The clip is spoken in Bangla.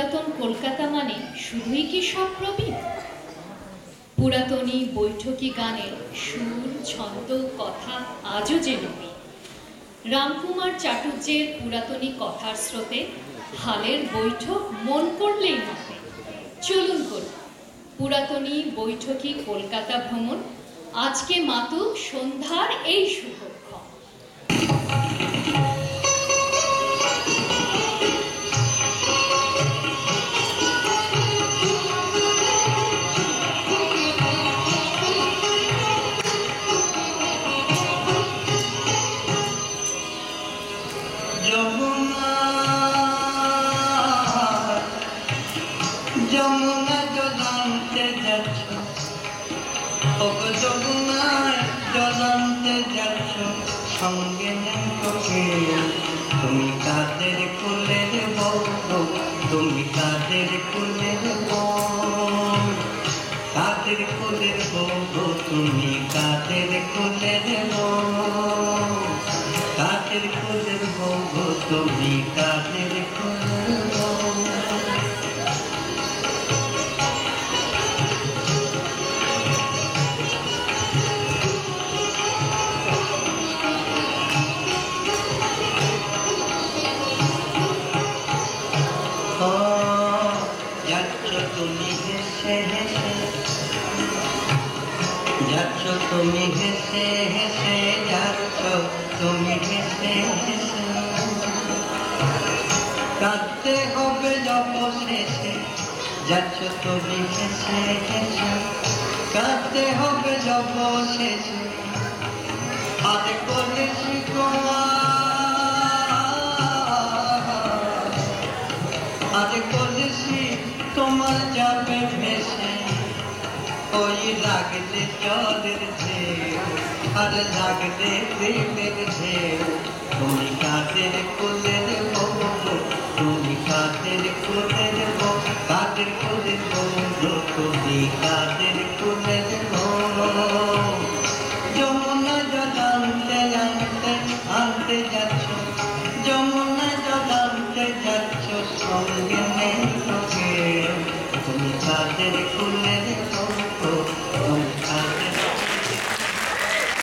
পুরাতন কলকাতা মানে শুধুই কি সব প্রবীণ? পুরাতনী বৈঠকি গানের সুর, ছন্দ, কথা আজও যে নবীন। রামকুমার চাটুর্যের পুরাতনী কথার স্রোতে হালের বৈঠক মন করলেই হবে। চলুন করুন পুরাতনী বৈঠকি কলকাতা ভ্রমণ। আজকে মাতুক সন্ধ্যার এই শুভক্ষণ। যমুনা জলান্তে যাচ্ছ, ওগো যমুনায় জলান্তে যাচ্ছ, সঙ্গে নেই তোকে। তুমি কাদের কুলের বউ, তুমি কাদের কুলের বউ, কাদের কুলের বউ, তুমি কাদের কুলের বউ, কাদের কুলের বউ, তুমি কাদের কুলের বউ। তুমি হেসে হেসে যাচ্ছ, তুমি হেসে হেসে যাচ্ছ, তুমি হেসে হেসে। কাঁদতে হবে অবশেষে, যাচ্ছ তুমি হেসে হেসে, কাঁদতে হবে অবশেষে। আজ করেছি আজ করেছি তোমার যাবে ভেসে, ওই লাগলে জলের ঢেউ, আর লাগলে প্রেমের ঢেউ। তুমি কাদের কুলের বউ, তুমি কাদের কুলের বউ, কাদের কুলের বউ, তুমি কাদের কুলের বউ। যমুনা জলান্তে আনতে আনতে যাচ্ছ, যমুনা জলান্তে যাচ্ছ, সঙ্গে নেই তোকে। তুমি কাদের কুলের